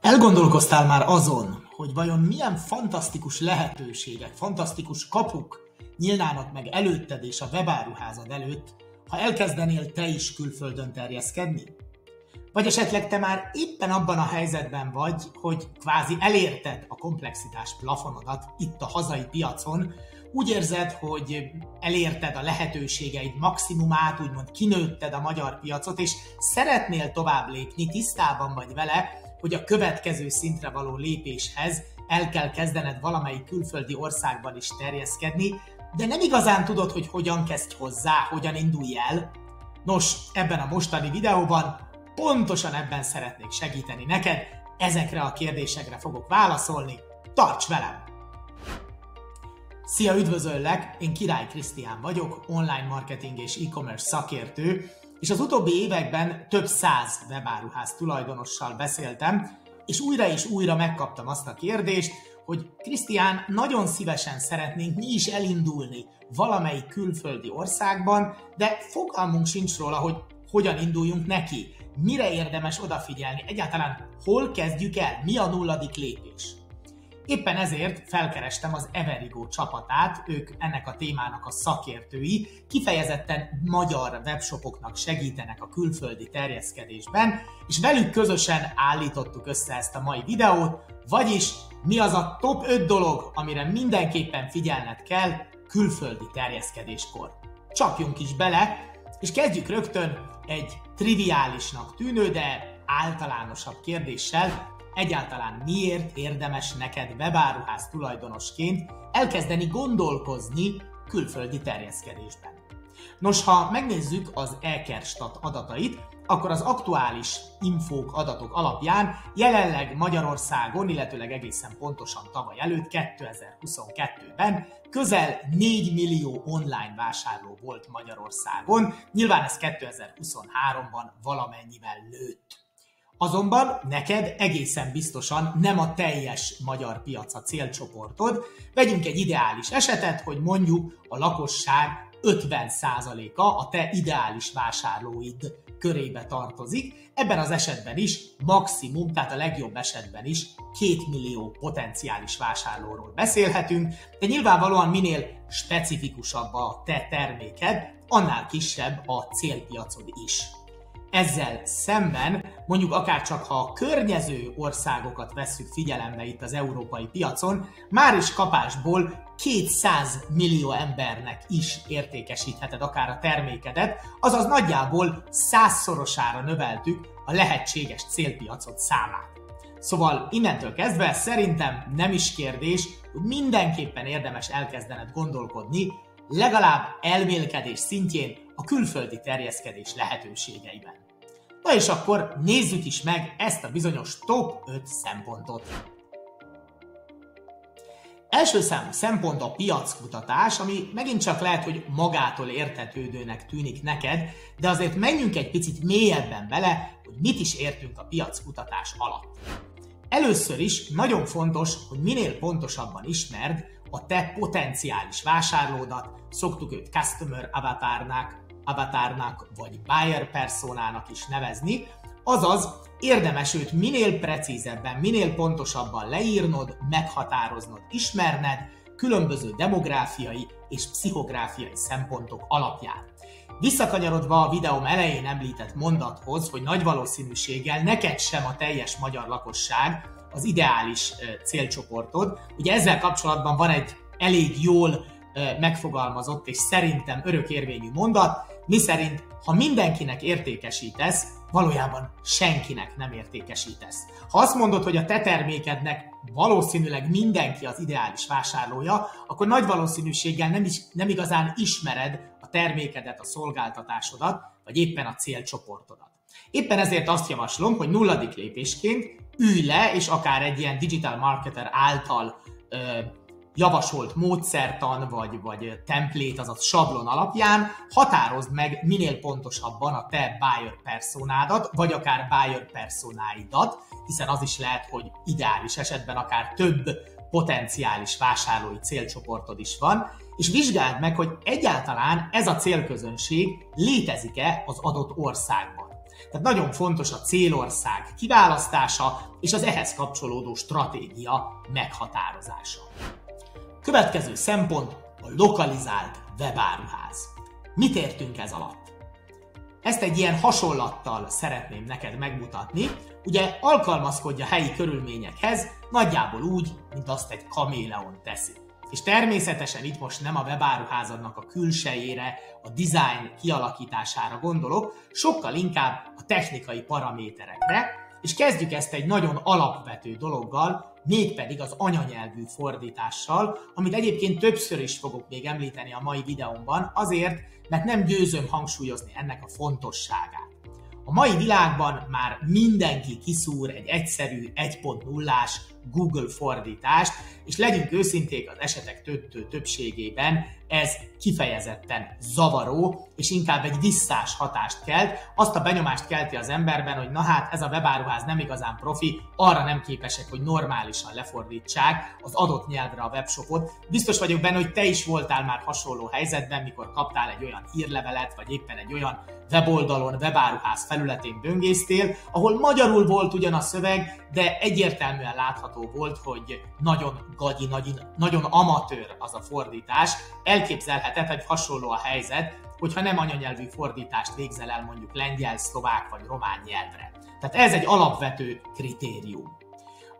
Elgondolkoztál már azon, hogy vajon milyen fantasztikus lehetőségek, fantasztikus kapuk nyílnának meg előtted és a webáruházad előtt, ha elkezdenél te is külföldön terjeszkedni? Vagy esetleg te már éppen abban a helyzetben vagy, hogy kvázi elérted a komplexitás plafonodat itt a hazai piacon, úgy érzed, hogy elérted a lehetőségeid maximumát, úgymond kinőtted a magyar piacot, és szeretnél tovább lépni, tisztában vagy vele, hogy a következő szintre való lépéshez el kell kezdened valamelyik külföldi országban is terjeszkedni, de nem igazán tudod, hogy hogyan kezdj hozzá, hogyan indulj el. Nos, ebben a mostani videóban pontosan ebben szeretnék segíteni neked, ezekre a kérdésekre fogok válaszolni. Tarts velem! Szia, üdvözöllek! Én Király Krisztián vagyok, online marketing és e-commerce szakértő, és az utóbbi években több száz webáruház tulajdonossal beszéltem, és újra megkaptam azt a kérdést, hogy Krisztián, nagyon szívesen szeretnénk mi is elindulni valamelyik külföldi országban, de fogalmunk sincs róla, hogy hogyan induljunk neki, mire érdemes odafigyelni, egyáltalán hol kezdjük el, mi a nulladik lépés. Éppen ezért felkerestem az Everygo csapatát, ők ennek a témának a szakértői, kifejezetten magyar webshopoknak segítenek a külföldi terjeszkedésben, és velük közösen állítottuk össze ezt a mai videót, vagyis mi az a top 5 dolog, amire mindenképpen figyelned kell külföldi terjeszkedéskor. Csapjunk is bele, és kezdjük rögtön egy triviálisnak tűnő, de általánosabb kérdéssel. Egyáltalán miért érdemes neked webáruház tulajdonosként elkezdeni gondolkozni külföldi terjeszkedésben? Nos, ha megnézzük az Ekerstat adatait, akkor az aktuális infók, adatok alapján jelenleg Magyarországon, illetőleg egészen pontosan tavaly előtt, 2022-ben közel 4 millió online vásárló volt Magyarországon, nyilván ez 2023-ban valamennyivel nőtt. Azonban neked egészen biztosan nem a teljes magyar piac a célcsoportod. Vegyünk egy ideális esetet, hogy mondjuk a lakosság 50%-a a te ideális vásárlóid körébe tartozik. Ebben az esetben is maximum, tehát a legjobb esetben is 2 millió potenciális vásárlóról beszélhetünk, de nyilvánvalóan minél specifikusabb a te terméked, annál kisebb a célpiacod is. Ezzel szemben, mondjuk akárcsak ha a környező országokat vesszük figyelembe itt az európai piacon, már is kapásból 200 millió embernek is értékesítheted akár a termékedet, azaz nagyjából 100-szorosára növeltük a lehetséges célpiacod számát. Szóval innentől kezdve szerintem nem is kérdés, hogy mindenképpen érdemes elkezdened gondolkodni, legalább elmélkedés szintjén a külföldi terjeszkedés lehetőségeiben. Na és akkor nézzük is meg ezt a bizonyos top 5 szempontot. Első számú szempont a piackutatás, ami megint csak lehet, hogy magától értetődőnek tűnik neked, de azért menjünk egy picit mélyebben bele, hogy mit is értünk a piackutatás alatt. Először is nagyon fontos, hogy minél pontosabban ismerd a te potenciális vásárlódat, szoktuk őt customer avatarnak vagy buyer personának is nevezni, azaz érdemes őt minél precízebben, minél pontosabban leírnod, meghatároznod, ismerned különböző demográfiai és pszichográfiai szempontok alapján. Visszakanyarodva a videóm elején említett mondathoz, hogy nagy valószínűséggel neked sem a teljes magyar lakosság az ideális célcsoportod, ugye ezzel kapcsolatban van egy elég jól megfogalmazott és szerintem örökérvényű mondat, miszerint ha mindenkinek értékesítesz, valójában senkinek nem értékesítesz. Ha azt mondod, hogy a te termékednek valószínűleg mindenki az ideális vásárlója, akkor nagy valószínűséggel nem igazán ismered a termékedet, a szolgáltatásodat, vagy éppen a célcsoportodat. Éppen ezért azt javaslom, hogy nulladik lépésként ülj le, és akár egy ilyen digital marketer által javasolt módszertan vagy template, azaz sablon alapján határozd meg minél pontosabban a te buyer personádat, vagy akár buyer personáidat, hiszen az is lehet, hogy ideális esetben akár több potenciális vásárlói célcsoportod is van, és vizsgáld meg, hogy egyáltalán ez a célközönség létezik-e az adott országban. Tehát nagyon fontos a célország kiválasztása és az ehhez kapcsolódó stratégia meghatározása. Következő szempont a lokalizált webáruház. Mit értünk ez alatt? Ezt egy ilyen hasonlattal szeretném neked megmutatni. Ugye alkalmazkodj a helyi körülményekhez, nagyjából úgy, mint azt egy kaméleon teszi. És természetesen itt most nem a webáruházadnak a külsejére, a design kialakítására gondolok, sokkal inkább a technikai paraméterekre, és kezdjük ezt egy nagyon alapvető dologgal, mégpedig az anyanyelvű fordítással, amit egyébként többször is fogok még említeni a mai videómban, azért, mert nem győzöm hangsúlyozni ennek a fontosságát. A mai világban már mindenki kiszúr egy egyszerű 1.0-ás Google fordítást, és legyünk őszinték, az esetek többségében ez kifejezetten zavaró, és inkább egy visszás hatást kelt. Azt a benyomást kelti az emberben, hogy na hát ez a webáruház nem igazán profi, arra nem képesek, hogy normálisan lefordítsák az adott nyelvre a webshopot. Biztos vagyok benne, hogy te is voltál már hasonló helyzetben, mikor kaptál egy olyan hírlevelet, vagy éppen egy olyan weboldalon, webáruház felületén böngésztél, ahol magyarul volt ugyan a szöveg, de egyértelműen látható volt, hogy nagyon gagyi, nagyon amatőr az a fordítás. Elképzelheted, hogy hasonló a helyzet, hogyha nem anyanyelvű fordítást végzel el mondjuk lengyel, szlovák vagy román nyelvre. Tehát ez egy alapvető kritérium.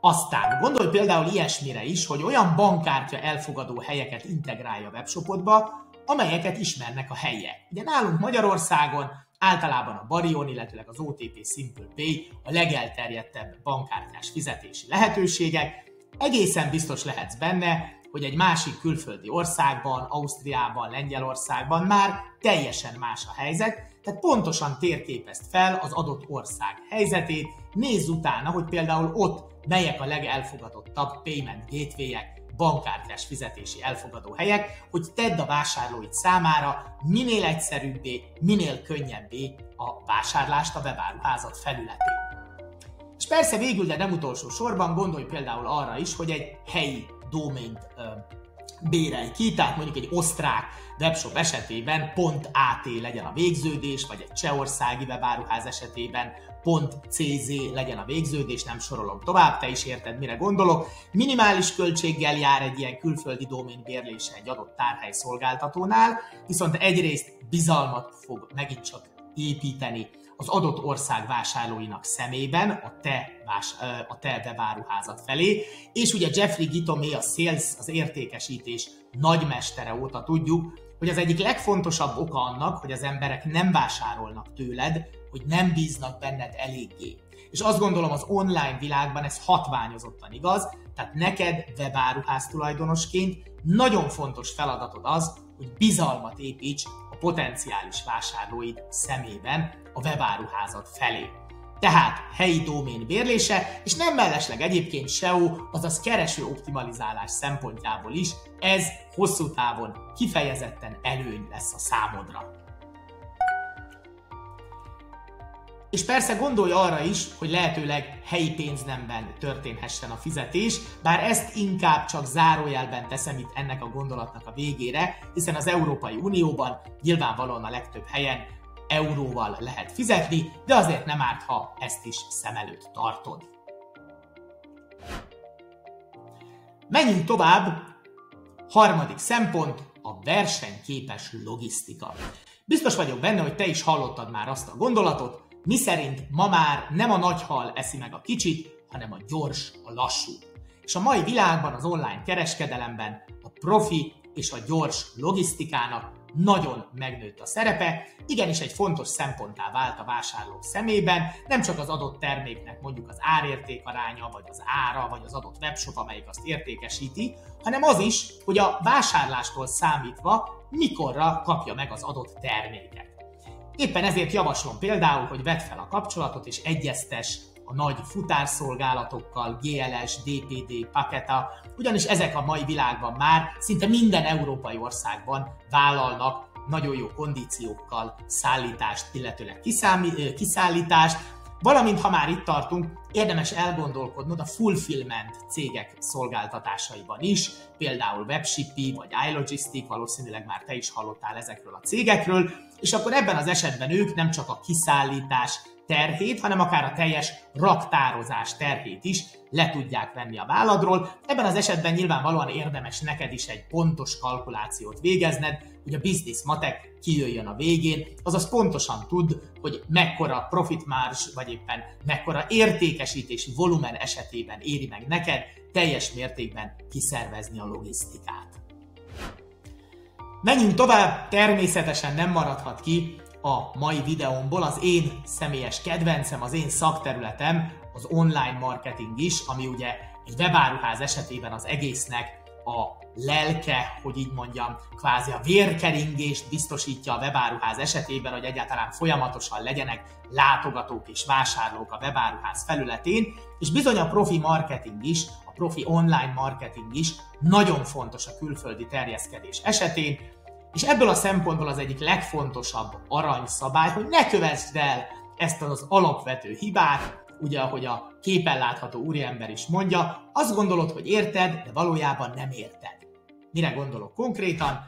Aztán gondolj például ilyesmire is, hogy olyan bankkártya elfogadó helyeket integrálja a webshopodba, amelyeket ismernek a helyiek. Ugye nálunk Magyarországon általában a Barion, illetőleg az OTP Simple Pay a legelterjedtebb bankkártyás fizetési lehetőségek. Egészen biztos lehetsz benne, hogy egy másik külföldi országban, Ausztriában, Lengyelországban már teljesen más a helyzet, tehát pontosan térképezd fel az adott ország helyzetét, nézz utána, hogy például ott melyek a legelfogadottabb payment gateway-ek, bankkártyás fizetési elfogadó helyek, hogy tedd a vásárlóid számára minél egyszerűbbé, minél könnyebbé a vásárlást a webáruházad felületén. És persze végül, de nem utolsó sorban gondolj például arra is, hogy egy helyi domaint bérelj ki, tehát mondjuk egy osztrák webshop esetében .at legyen a végződés, vagy egy csehországi webáruház esetében .cz legyen a végződés, nem sorolom tovább, te is érted, mire gondolok. Minimális költséggel jár egy ilyen külföldi domain bérlése egy adott tárhely szolgáltatónál, viszont egyrészt bizalmat fog megint csak építeni az adott ország vásárlóinak szemében a te webáruházad felé, és ugye Jeffrey Gitomer, a sales, az értékesítés nagymestere óta tudjuk, hogy az egyik legfontosabb oka annak, hogy az emberek nem vásárolnak tőled, hogy nem bíznak benned eléggé. És azt gondolom, az online világban ez hatványozottan igaz, tehát neked webáruház tulajdonosként nagyon fontos feladatod az, hogy bizalmat építs a potenciális vásárlóid szemében a webáruházad felé. Tehát helyi domain bérlése, és nem mellesleg egyébként SEO, azaz kereső optimalizálás szempontjából is, ez hosszú távon kifejezetten előny lesz a számodra. És persze gondolj arra is, hogy lehetőleg helyi pénznemben történhessen a fizetés, bár ezt inkább csak zárójelben teszem itt ennek a gondolatnak a végére, hiszen az Európai Unióban nyilvánvalóan a legtöbb helyen euróval lehet fizetni, de azért nem árt, ha ezt is szem előtt tartod. Menjünk tovább. Harmadik szempont, a versenyképes logisztika. Biztos vagyok benne, hogy te is hallottad már azt a gondolatot, miszerint ma már nem a nagy hal eszi meg a kicsit, hanem a gyors a lassú. És a mai világban, az online kereskedelemben a profi és a gyors logisztikának nagyon megnőtt a szerepe, igenis egy fontos szemponttá vált a vásárlók szemében, nem csak az adott terméknek mondjuk az árértékaránya, vagy az ára, vagy az adott webshop, amelyik azt értékesíti, hanem az is, hogy a vásárlástól számítva mikorra kapja meg az adott terméket. Éppen ezért javaslom például, hogy vedd fel a kapcsolatot és egyeztess a nagy futárszolgálatokkal, GLS, DPD, Paketa, ugyanis ezek a mai világban már szinte minden európai országban vállalnak nagyon jó kondíciókkal szállítást, illetőleg kiszállítást, valamint ha már itt tartunk, érdemes elgondolkodnod a fulfillment cégek szolgáltatásaiban is, például Webshippy vagy iLogistic, valószínűleg már te is hallottál ezekről a cégekről, és akkor ebben az esetben ők nem csak a kiszállítás terhét, hanem akár a teljes raktározás terhét is le tudják venni a válladról. Ebben az esetben nyilvánvalóan érdemes neked is egy pontos kalkulációt végezned, hogy a business matek kijöjjön a végén, azaz pontosan tudd, hogy mekkora profit marge, vagy éppen mekkora értékesítési volumen esetében éri meg neked teljes mértékben kiszervezni a logisztikát. Menjünk tovább, természetesen nem maradhat ki a mai videómból az én személyes kedvencem, az én szakterületem, az online marketing is, ami ugye egy webáruház esetében az egésznek a lelke, hogy így mondjam, kvázi a vérkeringést biztosítja a webáruház esetében, hogy egyáltalán folyamatosan legyenek látogatók és vásárlók a webáruház felületén, és bizony a profi marketing is, a profi online marketing is nagyon fontos a külföldi terjeszkedés esetén, és ebből a szempontból az egyik legfontosabb aranyszabály, hogy ne kövessd el ezt az alapvető hibát, ugye ahogy a képen látható úriember is mondja, azt gondolod, hogy érted, de valójában nem érted. Mire gondolok konkrétan?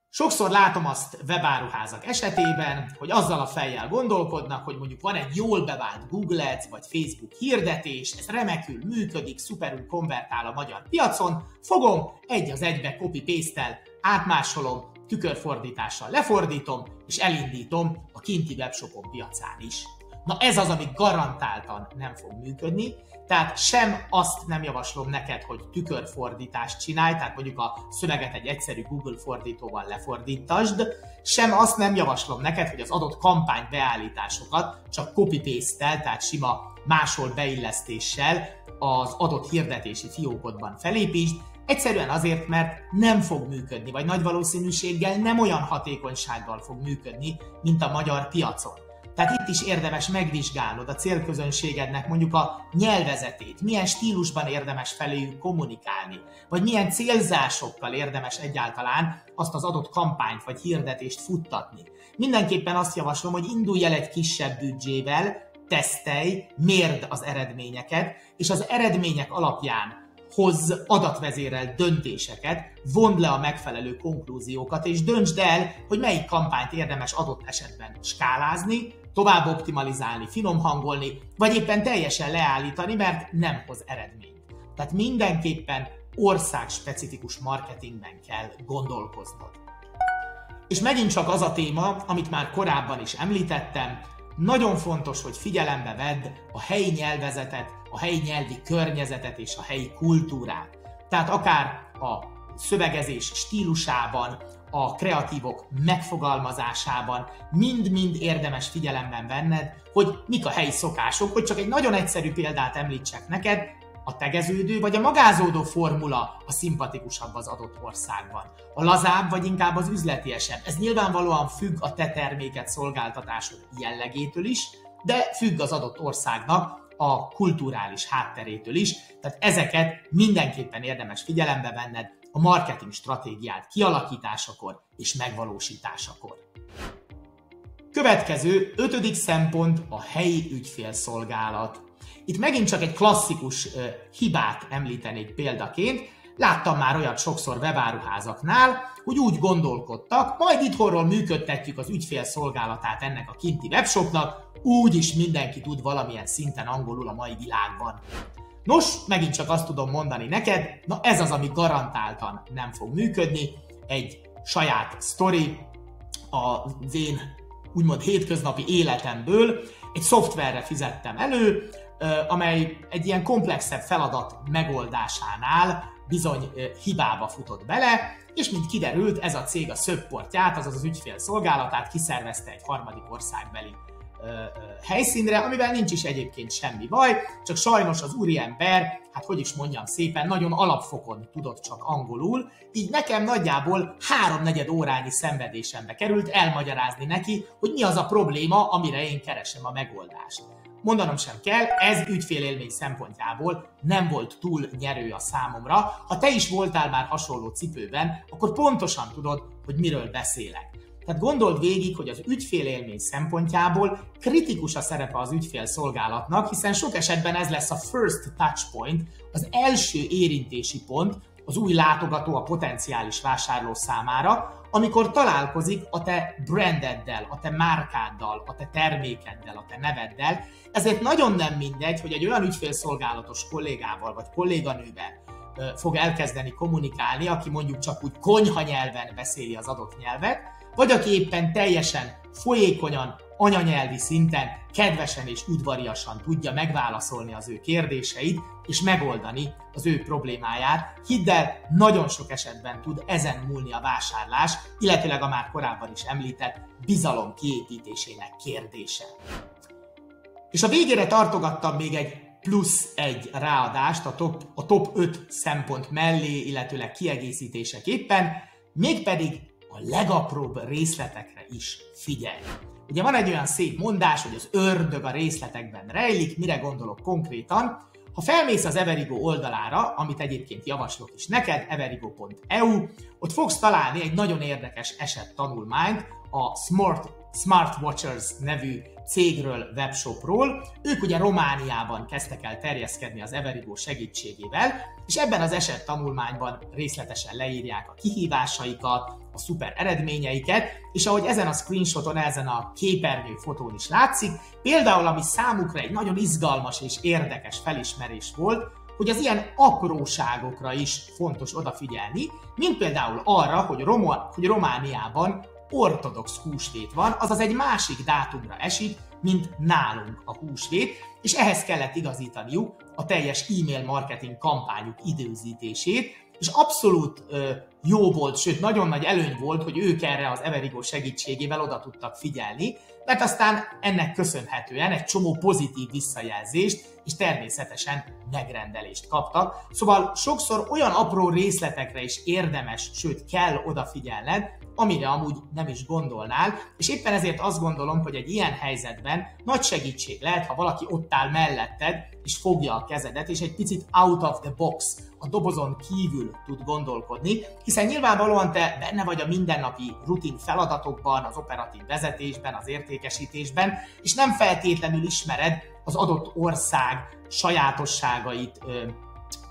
Sokszor látom azt webáruházak esetében, hogy azzal a fejjel gondolkodnak, hogy mondjuk van egy jól bevált Google Ads vagy Facebook hirdetés, ez remekül működik, szuperül konvertál a magyar piacon, fogom, egy az egybe copy-paste-tel, átmásolom, tükörfordítással lefordítom, és elindítom a kinti webshopon piacán is. Na ez az, ami garantáltan nem fog működni, tehát sem azt nem javaslom neked, hogy tükörfordítást csinálj, tehát mondjuk a szöveget egy egyszerű Google fordítóval lefordítasd, sem azt nem javaslom neked, hogy az adott kampány beállításokat csak copy-paste-tel, tehát sima másolt beillesztéssel az adott hirdetési fiókodban felépítsd, egyszerűen azért, mert nem fog működni, vagy nagy valószínűséggel nem olyan hatékonysággal fog működni, mint a magyar piacon. Tehát itt is érdemes megvizsgálnod a célközönségednek mondjuk a nyelvezetét, milyen stílusban érdemes feléjük kommunikálni, vagy milyen célzásokkal érdemes egyáltalán azt az adott kampányt vagy hirdetést futtatni. Mindenképpen azt javaslom, hogy indulj el egy kisebb büdzsével, tesztelj, mérd az eredményeket, és az eredmények alapján hozz adatvezérelt döntéseket, vond le a megfelelő konklúziókat, és döntsd el, hogy melyik kampányt érdemes adott esetben skálázni, tovább optimalizálni, finomhangolni, vagy éppen teljesen leállítani, mert nem hoz eredményt. Tehát mindenképpen országspecifikus marketingben kell gondolkoznod. És megint csak az a téma, amit már korábban is említettem, nagyon fontos, hogy figyelembe vedd a helyi nyelvezetet, a helyi nyelvi környezetet és a helyi kultúrát. Tehát akár a szövegezés stílusában, a kreatívok megfogalmazásában mind-mind érdemes figyelemben venned, hogy mik a helyi szokások, hogy csak egy nagyon egyszerű példát említsek neked, a tegeződő vagy a magázódó formula a szimpatikusabb az adott országban. A lazább vagy inkább az üzletiesebb. Ez nyilvánvalóan függ a te terméket, szolgáltatásod jellegétől is, de függ az adott országnak a kulturális hátterétől is, tehát ezeket mindenképpen érdemes figyelembe venned a marketing stratégiád kialakításakor és megvalósításakor. Következő, 5. szempont a helyi ügyfélszolgálat. Itt megint csak egy klasszikus hibát említenék példaként. Láttam már olyat sokszor webáruházaknál, hogy úgy gondolkodtak, majd itthonról működtetjük az ügyfélszolgálatát ennek a kinti webshopnak, úgyis mindenki tud valamilyen szinten angolul a mai világban. Nos, megint csak azt tudom mondani neked, na ez az, ami garantáltan nem fog működni. Egy saját sztori az én úgymond hétköznapi életemből, egy szoftverre fizettem elő, amely egy ilyen komplexebb feladat megoldásánál bizony hibába futott bele, és mint kiderült, ez a cég a szögportját, azaz az ügyfélszolgálatát kiszervezte egy harmadik országbeli helyszínre, amivel nincs is egyébként semmi baj, csak sajnos az úriember, hát hogy is mondjam szépen, nagyon alapfokon tudott csak angolul, így nekem nagyjából 3-4 órányi szenvedésembe került elmagyarázni neki, hogy mi az a probléma, amire én keresem a megoldást. Mondanom sem kell, ez ügyfélélmény szempontjából nem volt túl nyerő a számomra. Ha te is voltál már hasonló cipőben, akkor pontosan tudod, hogy miről beszélek. Tehát gondold végig, hogy az ügyfélélmény szempontjából kritikus a szerepe az ügyfélszolgálatnak, hiszen sok esetben ez lesz a first touch point, az első érintési pont az új látogató, a potenciális vásárló számára, amikor találkozik a te brandeddel, a te márkáddal, a te termékeddel, a te neveddel. Ezért nagyon nem mindegy, hogy egy olyan ügyfélszolgálatos kollégával vagy kolléganővel fog elkezdeni kommunikálni, aki mondjuk csak úgy konyha nyelven beszéli az adott nyelvet, vagy aki éppen teljesen folyékonyan, anyanyelvi szinten, kedvesen és udvariasan tudja megválaszolni az ő kérdéseit, és megoldani az ő problémáját. Hidd el, nagyon sok esetben tud ezen múlni a vásárlás, illetőleg a már korábban is említett bizalom kiépítésének kérdése. És a végére tartogattam még egy plusz egy ráadást a top 5 szempont mellé, illetőleg kiegészítéseképpen, mégpedig a legapróbb részletekre is figyelj. Ugye van egy olyan szép mondás, hogy az ördög a részletekben rejlik, mire gondolok konkrétan? Ha felmész az Everigo oldalára, amit egyébként javaslok is neked, everigo.eu, ott fogsz találni egy nagyon érdekes esettanulmányt a Smartwatchers nevű cégről, webshopról. Ők ugye Romániában kezdtek el terjeszkedni az Everigo segítségével, és ebben az esettanulmányban részletesen leírják a kihívásaikat, a szuper eredményeiket, és ahogy ezen a screenshoton, ezen a képernyő fotón is látszik, például ami számukra egy nagyon izgalmas és érdekes felismerés volt, hogy az ilyen apróságokra is fontos odafigyelni, mint például arra, hogy Romániában ortodox húsvét van, azaz egy másik dátumra esik, mint nálunk a húsvét, és ehhez kellett igazítaniuk a teljes e-mail marketing kampányuk időzítését, és abszolút jó volt, sőt nagyon nagy előny volt, hogy ők erre az Everigo segítségével oda tudtak figyelni, mert aztán ennek köszönhetően egy csomó pozitív visszajelzést és természetesen megrendelést kaptak. Szóval sokszor olyan apró részletekre is érdemes, sőt kell odafigyelned, amire amúgy nem is gondolnál, és éppen ezért azt gondolom, hogy egy ilyen helyzetben nagy segítség lehet, ha valaki ott áll melletted, és fogja a kezedet, és egy picit out of the box, a dobozon kívül tud gondolkodni, hiszen nyilvánvalóan te benne vagy a mindennapi rutin feladatokban, az operatív vezetésben, az értékesítésben, és nem feltétlenül ismered az adott ország sajátosságait,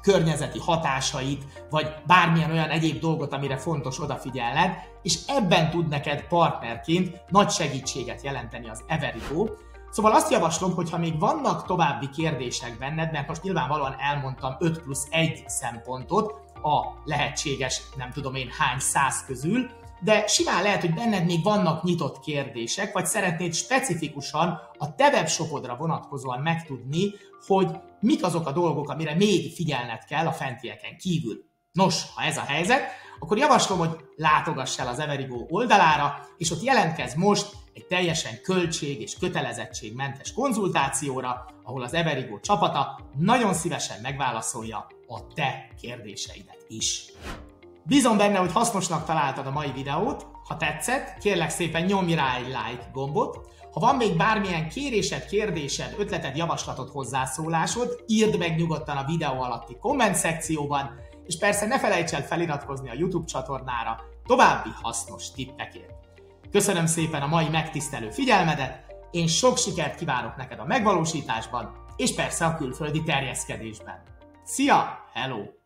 környezeti hatásait, vagy bármilyen olyan egyéb dolgot, amire fontos odafigyelned, és ebben tud neked partnerként nagy segítséget jelenteni az Everigo. Szóval azt javaslom, hogy ha még vannak további kérdések benned, mert most nyilvánvalóan elmondtam 5+1 szempontot a lehetséges, nem tudom én hány száz közül, de simán lehet, hogy benned még vannak nyitott kérdések, vagy szeretnéd specifikusan a te webshopodra vonatkozóan megtudni, hogy mik azok a dolgok, amire még figyelned kell a fentieken kívül. Nos, ha ez a helyzet, akkor javaslom, hogy látogass el az Everigo oldalára, és ott jelentkezz most egy teljesen költség- és kötelezettségmentes konzultációra, ahol az Everigo csapata nagyon szívesen megválaszolja a te kérdéseidet is. Bízom benne, hogy hasznosnak találtad a mai videót. Ha tetszett, kérlek szépen nyomj rá egy like gombot. Ha van még bármilyen kérésed, kérdésed, ötleted, javaslatod, hozzászólásod, írd meg nyugodtan a videó alatti komment szekcióban, és persze ne felejts el feliratkozni a YouTube csatornára további hasznos tippekért. Köszönöm szépen a mai megtisztelő figyelmedet, én sok sikert kívánok neked a megvalósításban, és persze a külföldi terjeszkedésben. Szia! Hello!